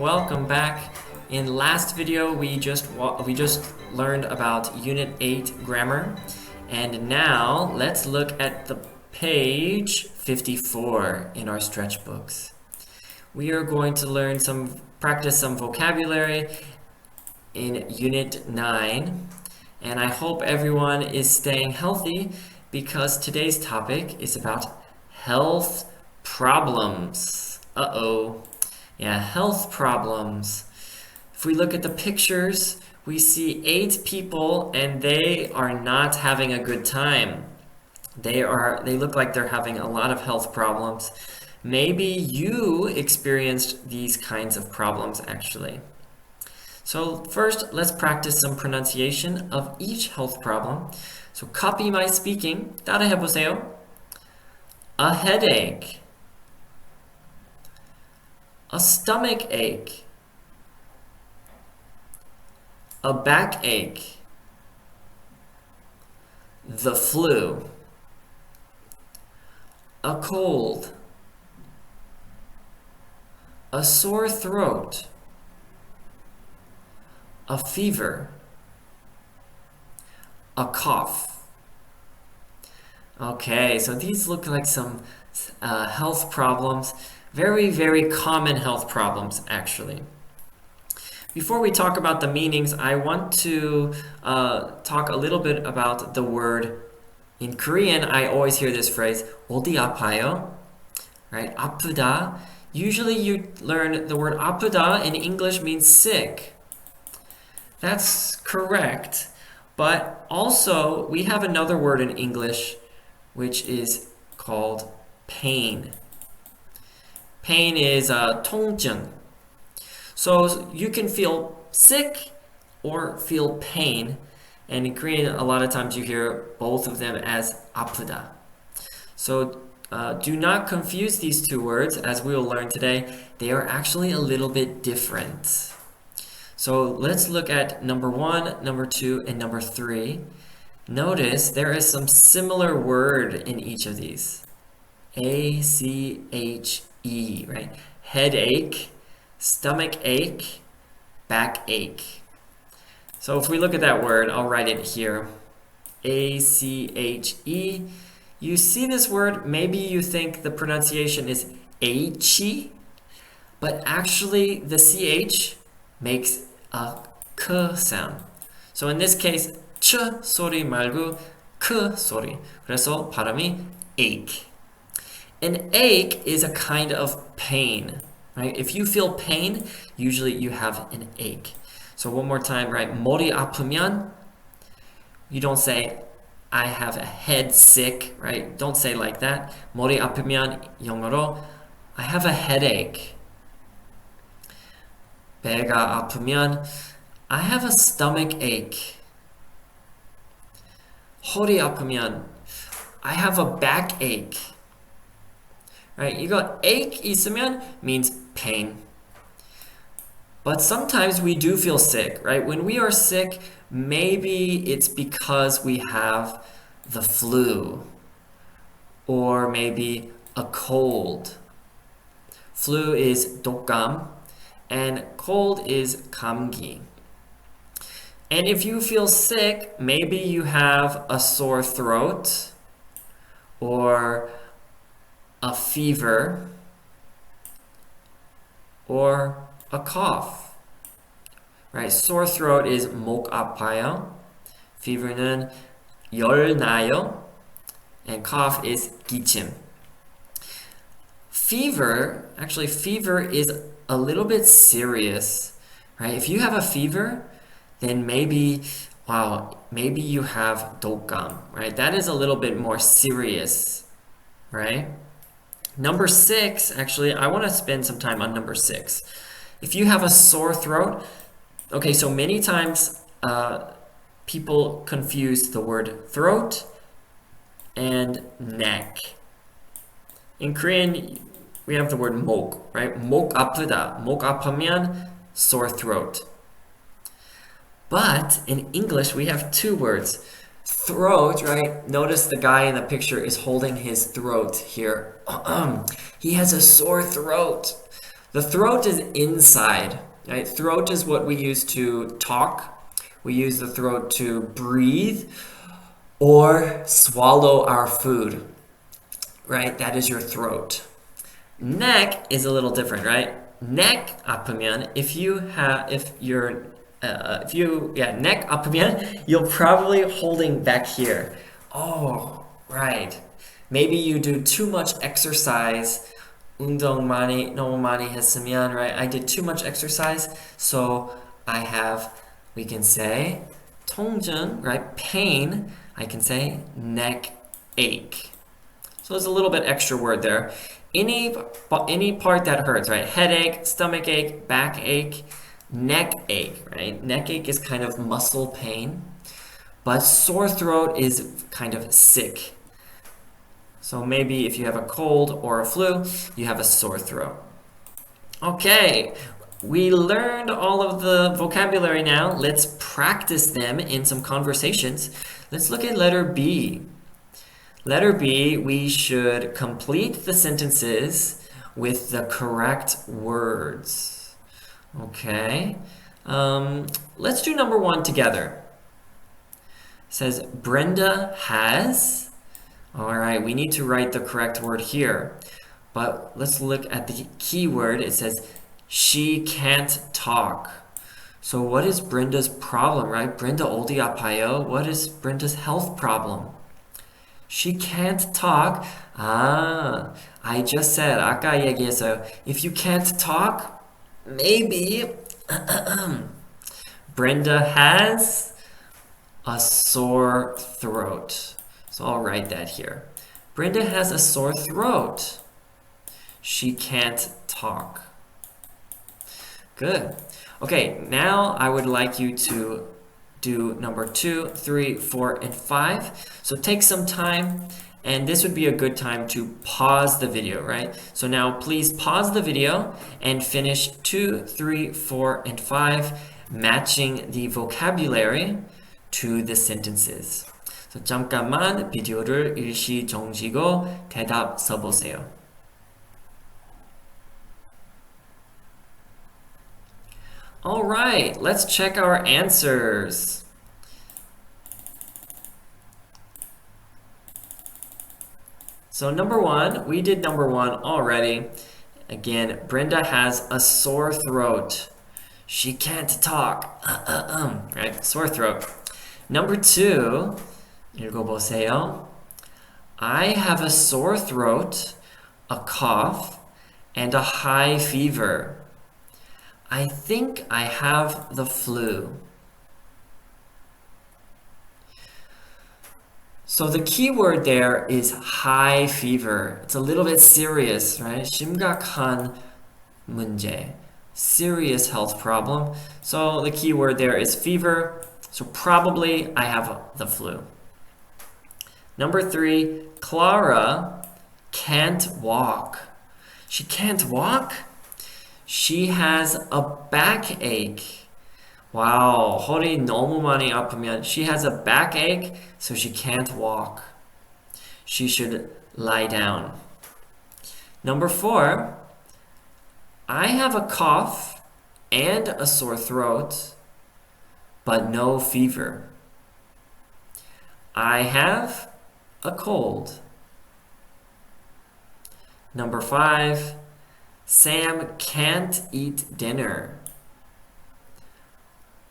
welcome back. In last video we just learned about Unit 8 grammar, and now let's look at the page 54 in our stretch books. We are going to practice some vocabulary in Unit 9, and I hope everyone is staying healthy because today's topic is about health problems. Yeah, health problems. If we look at the pictures, we see 8 people and they are not having a good time. They look like they're having a lot of health problems. Maybe you experienced these kinds of problems actually. So first, let's practice some pronunciation of each health problem. So copy my speaking. 따라해 보세요. A headache. A stomach ache. A backache. The flu. A cold. A sore throat. A fever. A cough. Okay, so these look like some health problems. Very, very common health problems, actually. Before we talk about the meanings, I want to talk a little bit about the word. In Korean, I always hear this phrase, 어디 아파요? Right? 아프다. Usually you learn the word 아프다 in English means sick. That's correct. But also, we have another word in English which is called pain. Pain is 통증. So you can feel sick or feel pain. And in Korean, a lot of times you hear both of them as 아프다. So do not confuse these two words, as we will learn today. They are actually a little bit different. So let's look at number 1, number 2, and number 3. Notice there is some similar word in each of these. A-C-H-E, right? Headache, stomach ache, backache. So if we look at that word, I'll write it here. A-C-H-E. You see this word, maybe you think the pronunciation is H-E, but actually the CH makes a K sound. So in this case, ch 소리 말고 K 소리. 그래서 발음이 ache. An ache is a kind of pain, right? If you feel pain, usually you have an ache. So one more time, right? 머리 아프면, you don't say, I have a head sick, right? Don't say like that. 머리 아프면 영어로, I have a headache. 배가 아프면, I have a stomach ache. 허리 아프면, I have a backache. Right? You got ache 있으면 means pain. But sometimes we do feel sick, right? When we are sick, maybe it's because we have the flu or maybe a cold. Flu is 독감 and cold is 감기. And if you feel sick, maybe you have a sore throat or a fever or a cough, right? Sore throat is 목 아파요. Fever는 열 나요. And cough is 기침. Fever is a little bit serious, right? If you have a fever, then maybe you have 독감, right? That is a little bit more serious, right? Number 6, actually, I want to spend some time on number 6. If you have a sore throat, okay, so many times people confuse the word throat and neck. In Korean, we have the word 목, right? 목 아프다. 목 아프면 sore throat. But in English, we have two words. Throat, right? Notice the guy in the picture is holding his throat here. He has a sore throat. The throat is inside, right? Throat is what we use to talk. We use the throat to breathe or swallow our food, right? That is your throat. Neck is a little different, right? Neck 아프면 if neck 아프면 you're probably holding back here. Oh, right. Maybe you do too much exercise. 운동 너무 많이 했으면, right? I did too much exercise, so we can say 통증, right? Pain. I can say neck ache. So there's a little bit extra word there. Any part that hurts, right? Headache, stomach ache, back ache, neck ache, right? Neck ache is kind of muscle pain, but sore throat is kind of sick. So maybe if you have a cold or a flu, you have a sore throat. Okay, we learned all of the vocabulary now. Let's practice them in some conversations. Let's look at letter B. Letter B, we should complete the sentences with the correct words. Okay, let's do number 1 together. It says, Brenda has. All right, we need to write the correct word here. But let's look at the key word. It says, she can't talk. So what is Brenda's problem, right? Brenda 어디 아파요? What is Brenda's health problem? She can't talk. I just said, 아까 얘기했어요. If you can't talk, maybe Brenda has a sore throat. So I'll write that here. Brenda has a sore throat. She can't talk. Good. Okay, now I would like you to do number 2, 3, 4, and 5. So take some time, and this would be a good time to pause the video, right? So now please pause the video and finish 2, 3, 4, and 5, matching the vocabulary to the sentences. So 잠깐만 비디오를 일시 정지고 대답 써보세요. All right, let's check our answers. So number 1, we did number 1 already. Again, Brenda has a sore throat. She can't talk. Right? Sore throat. Number 2, 읽어보세요. I have a sore throat, a cough, and a high fever. I think I have the flu. So the key word there is high fever. It's a little bit serious, right? 심각한 문제. Serious health problem. So the key word there is fever. So probably I have the flu. Number 3, Clara can't walk. She can't walk? She has a backache. Wow, 허리 너무 많이 아프면 she has a backache, so she can't walk. She should lie down. Number 4, I have a cough and a sore throat, but no fever. I have a cold. Number 5, Sam can't eat dinner.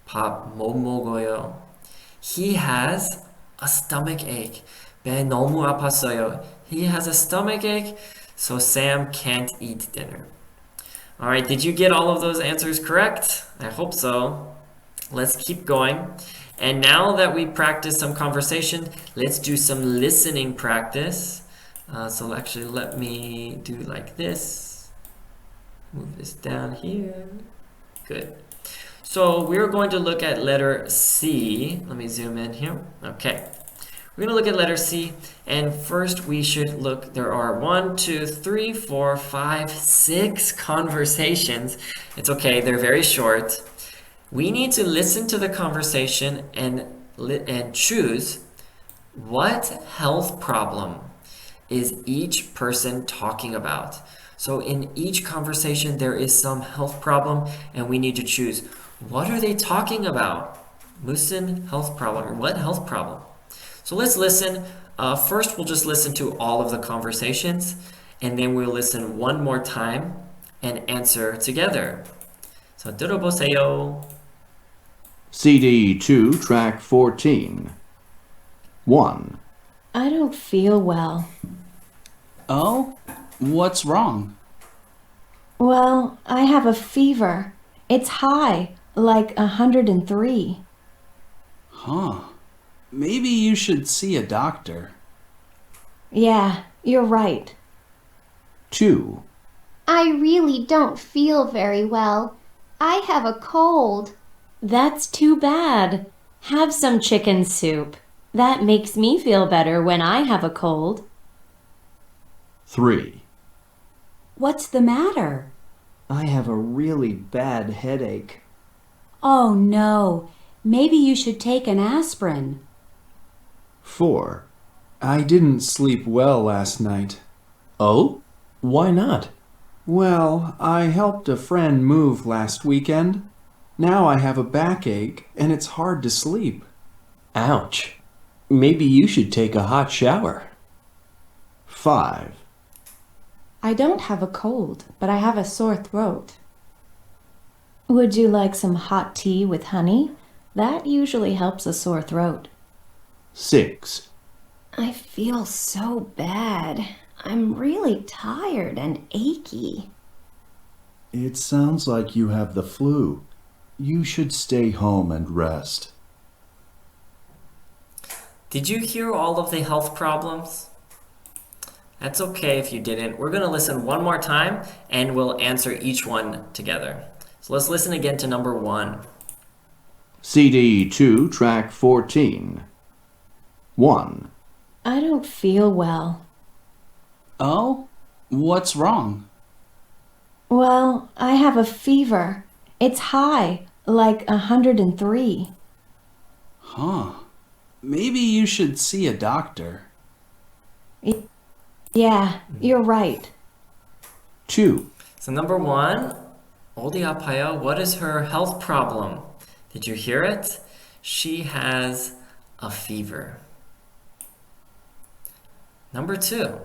밥 못 먹어요. He has a stomach ache. 배 너무 아팠어요. He has a stomach ache, so Sam can't eat dinner. All right, did you get all of those answers correct? I hope so. Let's keep going. And now that we practiced some conversation, let's do some listening practice. So actually, let me do like this. Move this down here. Good. So we're going to look at letter C. Let me zoom in here. Okay. We're going to look at letter C. And first we should look, there are 1, 2, 3, 4, 5, 6 conversations. It's okay, they're very short. We need to listen to the conversation and choose what health problem is each person talking about. So in each conversation, there is some health problem, and we need to choose what are they talking about? 무슨 health problem, or what health problem? So let's listen. First, we'll just listen to all of the conversations, and then we'll listen one more time and answer together. So 들어보세요. CD 2, track 14. 1. I don't feel well. Oh? What's wrong? Well, I have a fever. It's high, like 103. Huh. Maybe you should see a doctor. Yeah, you're right. 2. I really don't feel very well. I have a cold. That's too bad. Have some chicken soup. That makes me feel better when I have a cold. 3. What's the matter? I have a really bad headache. Oh no, maybe you should take an aspirin. 4. I didn't sleep well last night. Oh? Why not? Well, I helped a friend move last weekend. Now I have a backache and it's hard to sleep. Ouch. Maybe you should take a hot shower. 5. I don't have a cold, but I have a sore throat. Would you like some hot tea with honey? That usually helps a sore throat. 6. I feel so bad. I'm really tired and achy. It sounds like you have the flu. You should stay home and rest. Did you hear all of the health problems? That's okay if you didn't. We're going to listen one more time and we'll answer each one together. So let's listen again to number 1. CD 2, track 14. 1. I don't feel well. Oh? What's wrong? Well, I have a fever. It's high, like 103. Huh. Maybe you should see a doctor. Yeah, you're right. 2. So number 1, 어디 아파요? What is her health problem? Did you hear it? She has a fever. Number 2.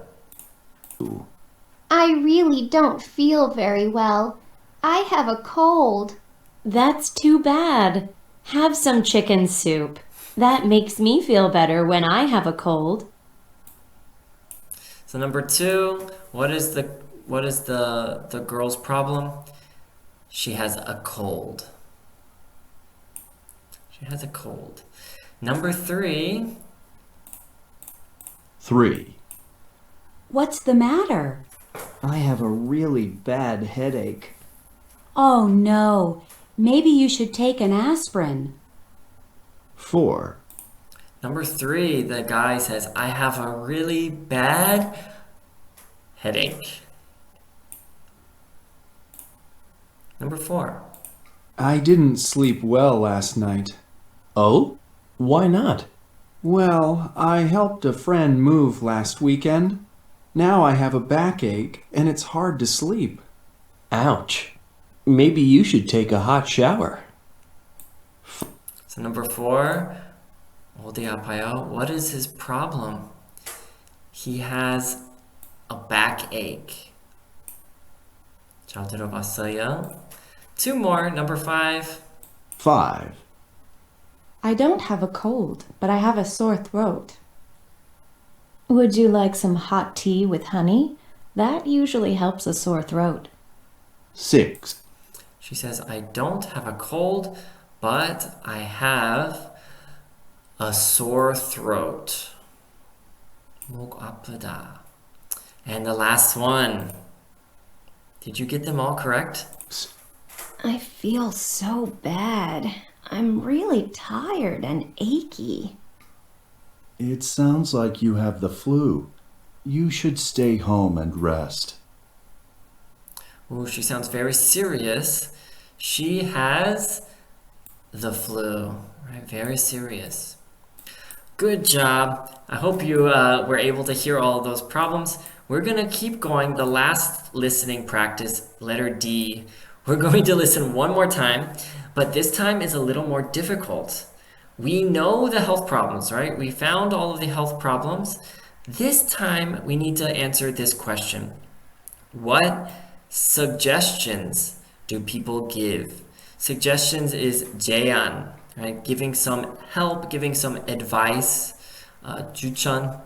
I really don't feel very well. I have a cold. That's too bad. Have some chicken soup. That makes me feel better when I have a cold. So number 2, what is the girl's problem? She has a cold. She has a cold. Number 3. 3. What's the matter? I have a really bad headache. Oh no, maybe you should take an aspirin. 4. Number 3, the guy says, I have a really bad headache. Number 4. I didn't sleep well last night. Oh? Why not? Well, I helped a friend move last weekend. Now I have a backache and it's hard to sleep. Ouch. Maybe you should take a hot shower. So number 4, 어디 아파요? What is his problem? He has a backache. 잘 들어봤어요? 2 more. Number 5. 5. I don't have a cold, but I have a sore throat. Would you like some hot tea with honey? That usually helps a sore throat. 6. She says, I don't have a cold, but I have a sore throat. 목 아프다. And the last one. Did you get them all correct? I feel so bad. I'm really tired and achy. It sounds like you have the flu. You should stay home and rest. Ooh, she sounds very serious. She has the flu. Right? Very serious. Good job. I hope you were able to hear all of those problems. We're going to keep going. The last listening practice, letter D. We're going to listen one more time, but this time is a little more difficult. We know the health problems, right? We found all of the health problems. This time we need to answer this question. What suggestions do people give? Suggestions is 제안, right? Giving some help, giving some advice. 추천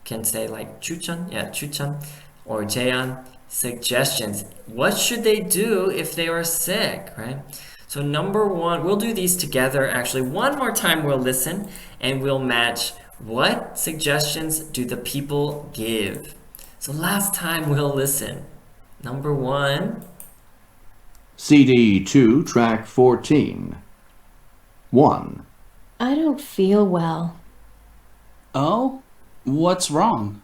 can say like 추천, yeah, 추천, or 제안, suggestions. What should they do if they are sick, right? So number one, we'll do these together actually. One more time we'll listen and we'll match what suggestions do the people give. So last time we'll listen. Number one. CD 2, track 14. 1. I don't feel well. Oh? What's wrong?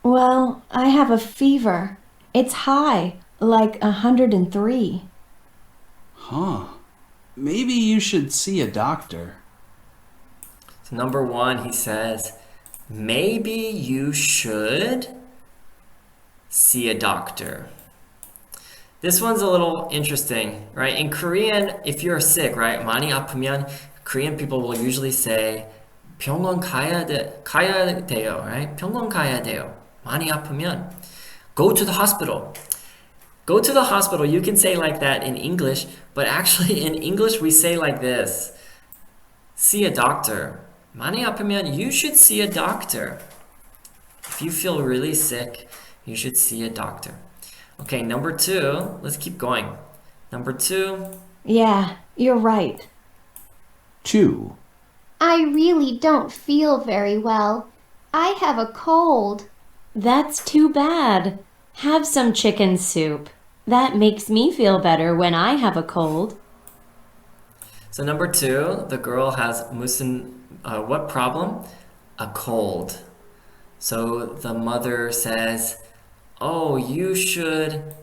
Well, I have a fever. It's high, like 103. Huh. Maybe you should see a doctor. So number one, he says, maybe you should see a doctor. This one's a little interesting, right? In Korean, if you're sick, right? 많이 아프면 Korean people will usually say 병원 가야 돼요, right? 병원 가야 돼요. 많이 아프면 go to the hospital. Go to the hospital. You can say like that in English, but actually in English we say like this. See a doctor. 많이 아프면 you should see a doctor. If you feel really sick, you should see a doctor. Okay, number two. Let's keep going. Number two. Yeah, you're right. 2. I really don't feel very well. I have a cold. That's too bad. Have some chicken soup. That makes me feel better when I have a cold. So number two, the girl has what problem? A cold. So the mother says, oh, you should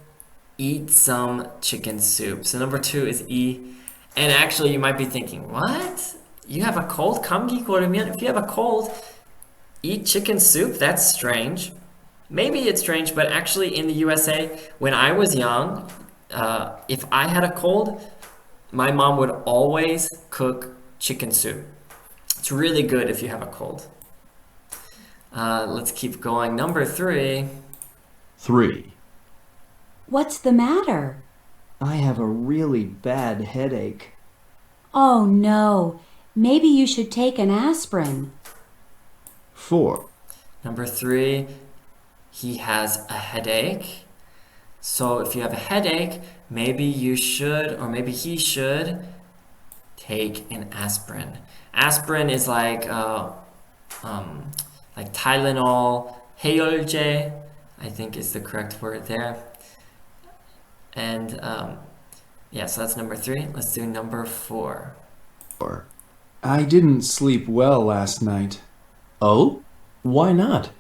eat some chicken soup. So number two is E. And actually you might be thinking, what? You have a cold? 감기 걸으면? If you have a cold, eat chicken soup? That's strange. Maybe it's strange, but actually in the USA, when I was young, if I had a cold, my mom would always cook chicken soup. It's really good if you have a cold. Let's keep going. Number three. 3. What's the matter? I have a really bad headache. Oh no, maybe you should take an aspirin. 4. Number three, he has a headache. So if you have a headache, maybe you should, or maybe he should, take an aspirin. Aspirin is like Tylenol, 해열제, I think is the correct word there. And yeah, so that's number three. Let's do number four. I didn't sleep well last night. Oh? Why not?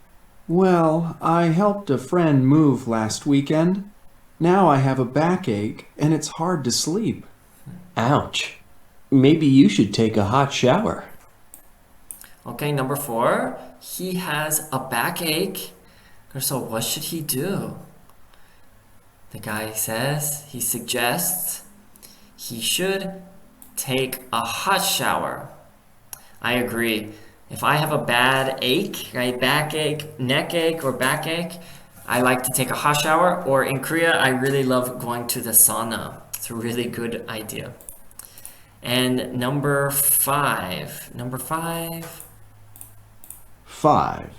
Well, I helped a friend move last weekend. Now I have a backache and it's hard to sleep. Ouch. Maybe you should take a hot shower. Okay, number four. He has a backache. So what should he do? The guy says, he suggests, he should take a hot shower. I agree. If I have a bad ache, right, backache, neck ache, or backache, I like to take a hot shower. Or in Korea, I really love going to the sauna. It's a really good idea. And number five. 5.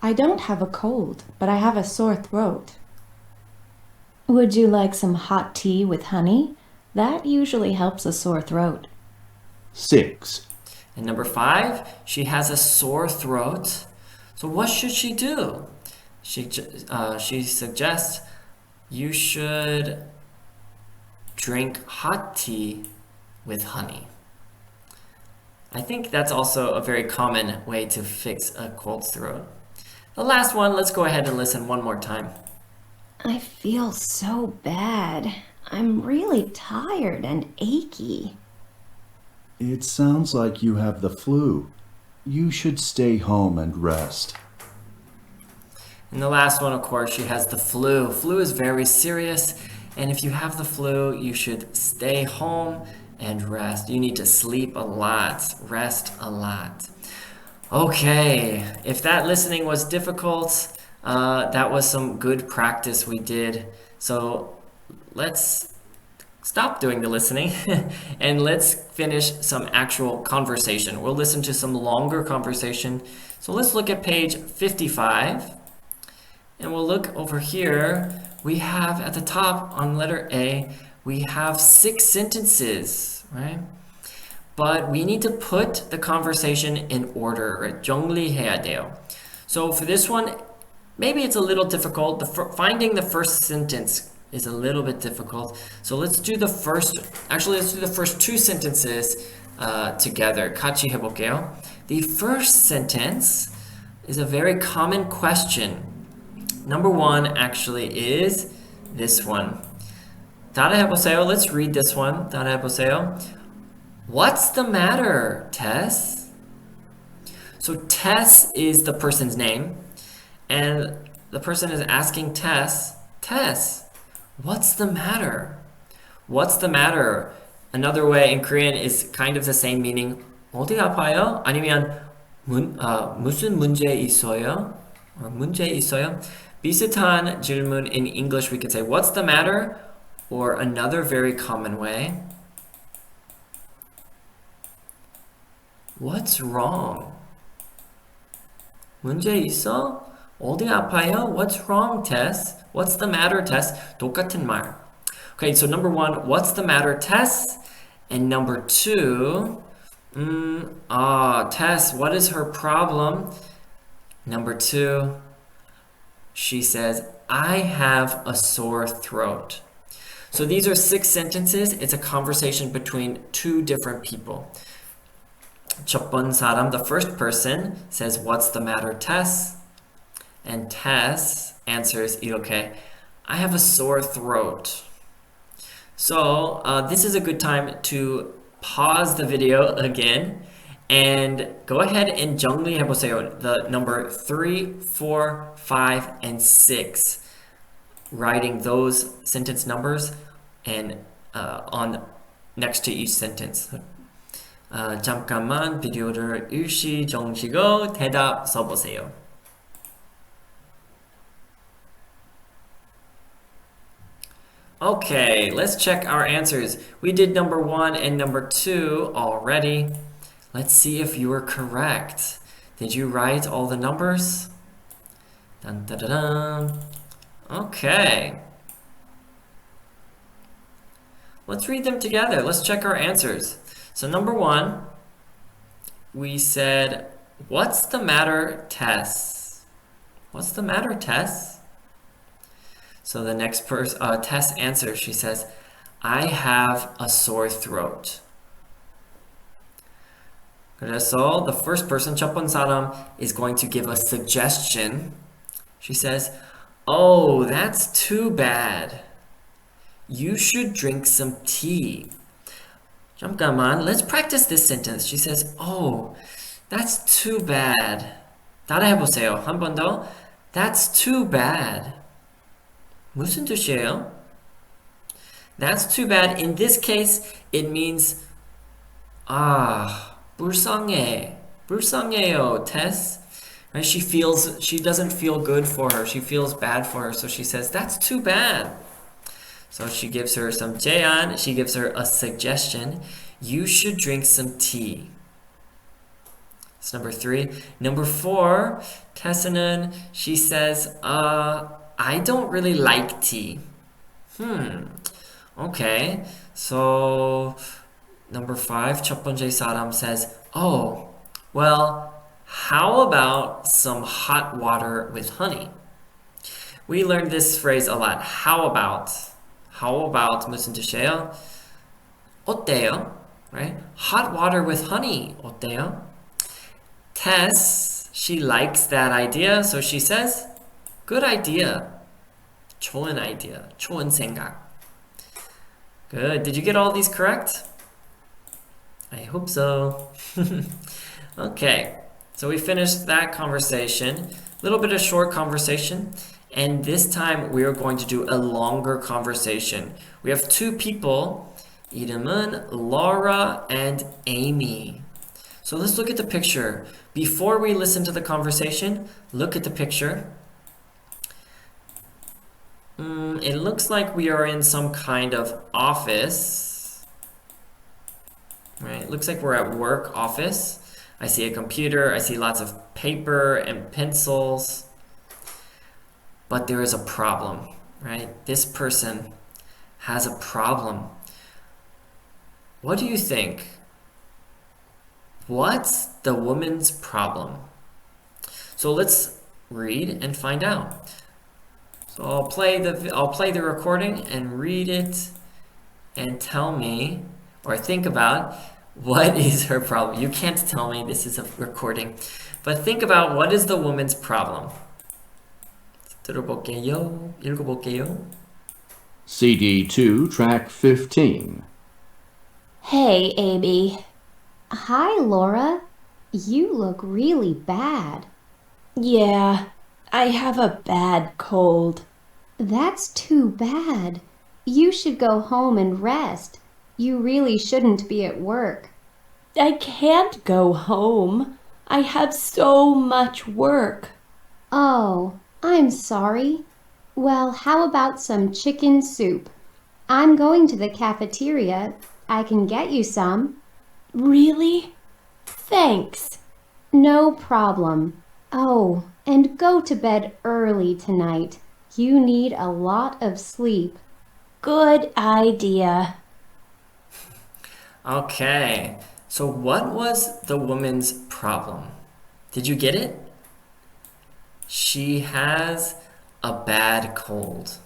I don't have a cold, but I have a sore throat. Would you like some hot tea with honey? That usually helps a sore throat. 6. And number 5, she has a sore throat. So what should she do? She suggests you should drink hot tea with honey. I think that's also a very common way to fix a cold throat. The last one, let's go ahead and listen one more time. I feel so bad. I'm really tired and achy. It sounds like you have the flu. You should stay home and rest. And the last one, of course, she has the flu. Flu is very serious, and if you have the flu, you should stay home and rest. You need to sleep a lot, rest a lot. Okay, if that listening was difficult, that was some good practice we did. So let's stop doing the listening and let's finish some actual conversation. We'll listen to some longer conversation. So let's look at page 55. And we'll look over here. We have at the top on letter A, we have 6 sentences, right? But we need to put the conversation in order, right? 정리해야 돼요. So for this one, maybe it's a little difficult. Finding the first sentence is a little bit difficult. So let's do the first 2 sentences together. 같이 해볼게요. The first sentence is a very common question. Number 1 actually is this one. 따라해보세요. Let's read this one. 따라해보세요. What's the matter, Tess? So Tess is the person's name, and the person is asking Tess, what's the matter? What's the matter? Another way in Korean is kind of the same meaning. 어디 아파요? 아니면 무슨 문제 있어요? Or 문제 있어요? 비슷한 질문 in English we could say what's the matter? Or another very common way, what's wrong? 문제 있어? 어디 아파요? What's wrong, Tess? What's the matter, Tess? 똑같은 말. Okay, so number 1, what's the matter, Tess? And number 2, Tess, what is her problem? Number 2, she says, I have a sore throat. So these are 6 sentences. It's a conversation between 2 different people. 첫 번 사람, the first person, says, what's the matter, Tess? And Tess answers 이렇게, I have a sore throat. So this is a good time to pause the video again and go ahead and 정리해보세요. The number 3, 4, 5, and 6. Writing those sentence numbers and on next to each sentence. 잠깐만 비디오를 일시 정시고 대답 써보세요. Okay, let's check our answers. We did number 1 and number 2 already. Let's see if you were correct. Did you write all the numbers? Dun, dun, dun, dun. Okay. Let's read them together. Let's check our answers. So number 1, we said, what's the matter, Tess? What's the matter, Tess? So the next person, Tess answers, she says, I have a sore throat. 그래서 the first person, 첫 번 사람, is going to give a suggestion. She says, oh, that's too bad. You should drink some tea. 잠깐만, let's practice this sentence. She says, oh, that's too bad. 따라해보세요. 한 번 더. That's too bad. 무슨 뜻이에요? That's too bad. In this case, it means 불쌍해. 불쌍해요, Tess. Right? She doesn't feel good for her. She feels bad for her. So she says, that's too bad. So she gives her some 제안. She gives her a suggestion. You should drink some tea. That's number 3. Number 4, Tessa는, she says, I don't really like tea. Okay. So number 5, 첫 번째 사람 says, oh, well, how about some hot water with honey? We learned this phrase a lot. How about 무슨 뜻이에요? 어때요? Right? Hot water with honey. 어때요? Tess, she likes that idea, so she says, good idea. 좋은 idea. 좋은 생각. Good. Did you get all these correct? I hope so. Okay. So we finished that conversation. little bit of short conversation. And this time we are going to do a longer conversation. We have two people. 이름은 Laura and Amy. So let's look at the picture. Before we listen to the conversation, look at the picture. It looks like we are in some kind of office. Right? It looks like we're at work office. I see a computer. I see lots of paper and pencils. But there is a problem, right? This person has a problem. What do you think? What's the woman's problem? So let's read and find out. So I'll play the recording and read it and tell me or think about what is her problem. You can't tell me, this is a recording. But think about what is the woman's problem. 들어볼게요. 읽어볼게요. CD2, track 15. Hey, Amy. Hi, Laura. You look really bad. Yeah, I have a bad cold. That's too bad. You should go home and rest. You really shouldn't be at work. I can't go home. I have so much work. Oh, I'm sorry. Well, how about some chicken soup? I'm going to the cafeteria. I can get you some. Really? Thanks. No problem. Oh, and go to bed early tonight. You need a lot of sleep. Good idea. Okay, so what was the woman's problem? Did you get it? She has a bad cold.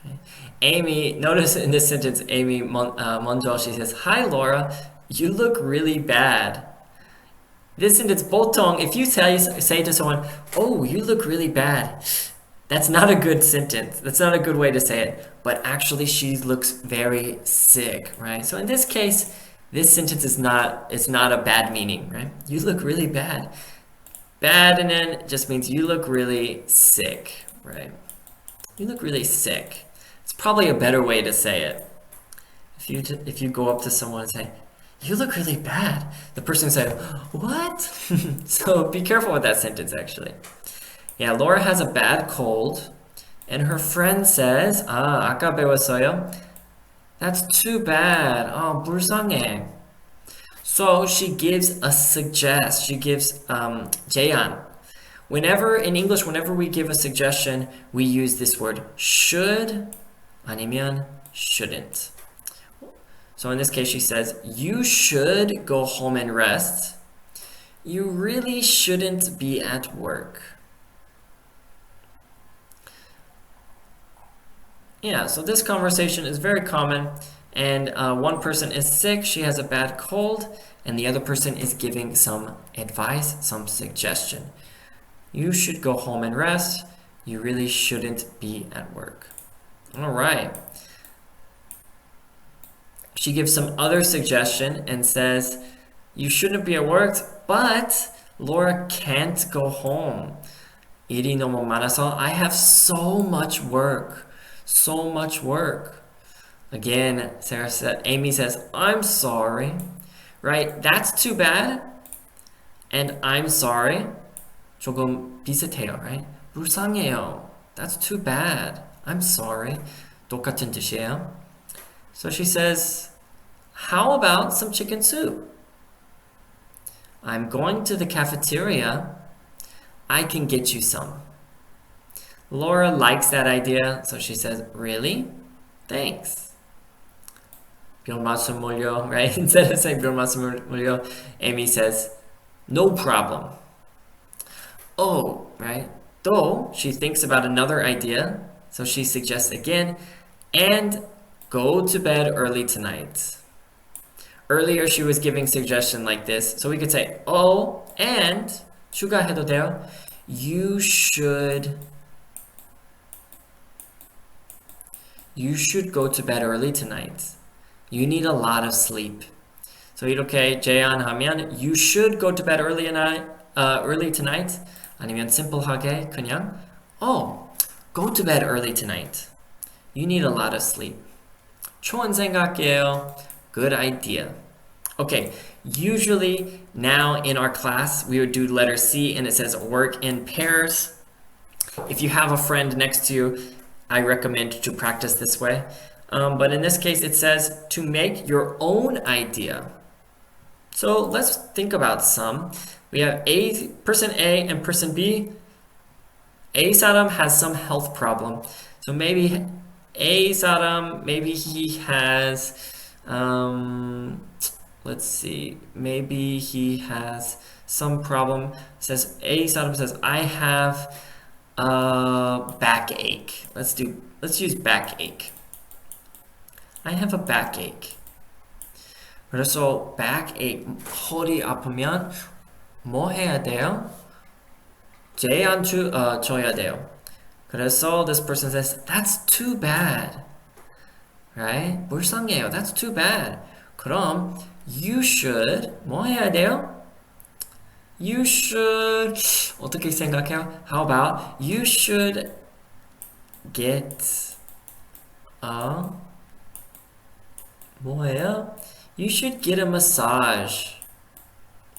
Okay. Amy, notice in this sentence, Amy 먼저, she says, Hi Laura, you look really bad. This sentence, 보통, if you say to someone, oh, you look really bad, that's not a good sentence. That's not a good way to say it. But actually, she looks very sick, right? So in this case, this sentence is not a bad meaning, right? You look really bad. Bad and then just means you look really sick, right? You look really sick. It's probably a better way to say it. If you go up to someone and say, you look really bad, the person say, what? So be careful with that sentence, actually. Yeah, Laura has a bad cold, and her friend says, 아까 배웠어요. That's too bad. 불쌍해. So she gives a suggest. She gives 제안. In English, whenever we give a suggestion, we use this word should 아니면 shouldn't. So in this case, she says, you should go home and rest. You really shouldn't be at work. Yeah, so this conversation is very common, and one person is sick, she has a bad cold, and the other person is giving some advice, some suggestion. You should go home and rest. You really shouldn't be at work. All right. She gives some other suggestion and says, you shouldn't be at work, but Laura can't go home. 일이 너무 많아서 I have so much work. So much work. Again, Amy says, I'm sorry. Right? That's too bad. And I'm sorry. 조금 비슷해요, right? 불쌍해요. That's too bad. I'm sorry. 똑같은 뜻이에요. So she says, how about some chicken soup? I'm going to the cafeteria. I can get you some. Laura likes that idea, so she says, really? Thanks. 별 말씀 물려, right? Instead of saying 별 말씀 물려, Amy says, no problem. Oh, right? Though she thinks about another idea, so she suggests again, and go to bed early tonight. Earlier she was giving suggestion like this, so we could say, oh, and 추가해도 돼요. You should go to bed early tonight. You need a lot of sleep. So 이렇게 제안하면 you should go to bed early tonight. 아니면 simple하게 그냥 go to bed early tonight. You need a lot of sleep. 좋은 생각이에요. Good idea. Okay, usually now in our class we would do letter C and it says work in pairs. If you have a friend next to you, I recommend to practice this way. But in this case it says to make your own idea. So let's think about some. We have person A and person B. A 사람 has some health problem. So maybe A 사람, maybe he has, let's see, maybe he has some problem. Says A 사람 says, I have a backache. Let's use backache. I have a backache. 그래서 backache, 허리 아프면 뭐 해야 돼요? 제안 줘야 돼요. 그래서 this person says, that's too bad. Right? 불쌍해요. That's too bad. 그럼 you should 뭐 해야 돼요? You should 어떻게 생각해요? How about you should get a 뭐예요? You should get a massage.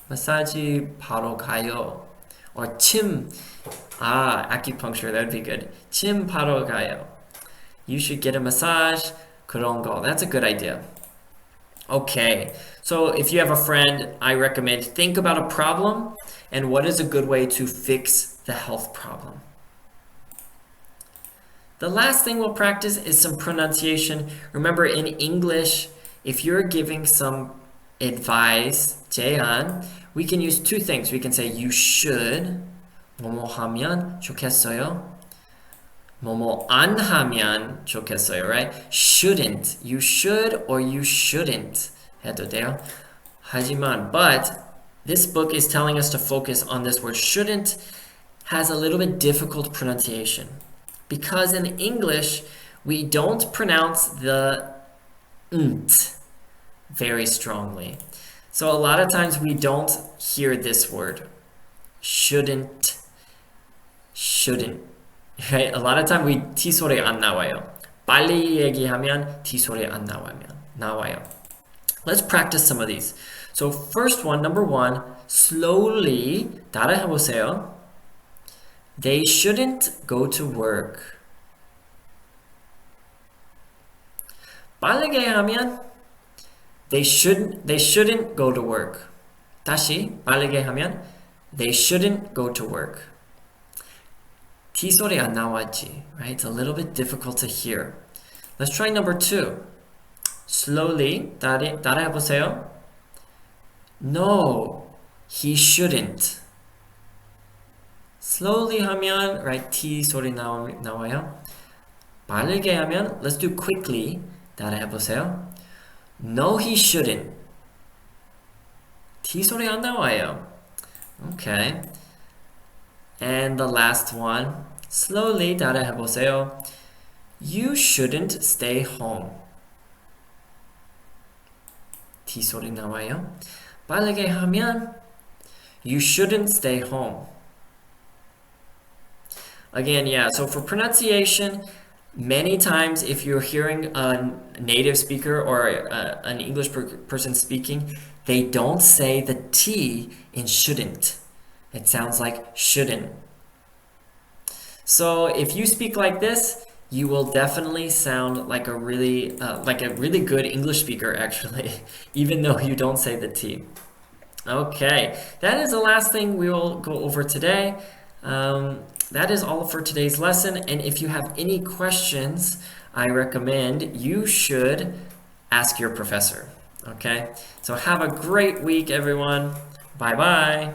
마사지 바로 가요. Or 침. Acupuncture, that would be good. 침 바로 가요. You should get a massage. 그런 거. That's a good idea. Okay, so if you have a friend, I recommend think about a problem and what is a good way to fix the health problem. The last thing we'll practice is some pronunciation. Remember, in English, if you're giving some advice, 제안, we can use two things. We can say you should, 뭐뭐 하면 좋겠어요. 뭐뭐 안 하면 좋겠어요, right? Shouldn't, you should or you shouldn't 해도 돼요. 하지만, but this book is telling us to focus on this word shouldn't has a little bit difficult pronunciation because in English we don't pronounce the nt very strongly. So a lot of times we don't hear this word. Shouldn't. Right? A lot of time we T 소리 안 나와요. 빨리 얘기하면 T 소리 안 나와요. Let's practice some of these. So first one, number one, slowly 따라해 보세요. They shouldn't go to work. 빠르게 하면 they shouldn't go to work. 다시 빠르게 하면 they shouldn't go to work. T 소리 안 나왔지, right? It's a little bit difficult to hear. Let's try number two. Slowly 따라해 보세요. No, he shouldn't. Slowly 하면 right T 소리 나와요. 빠르게 하면 let's do quickly. 따라해 보세요. No, he shouldn't. T 소리 안 나와요. Okay. And the last one. Slowly 따라해 보세요. You shouldn't stay home. T 소리 나와요. 빠르게 하면 You shouldn't stay home. Again, yeah, so for pronunciation, many times if you're hearing a native speaker or an English person speaking, they don't say the T in shouldn't. It sounds like shouldn't. So if you speak like this, you will definitely sound like a really good English speaker actually, even though you don't say the T. Okay, that is the last thing we will go over today. That is all for today's lesson, and if you have any questions, I recommend you should ask your professor. Okay, so have a great week, everyone. Bye-bye.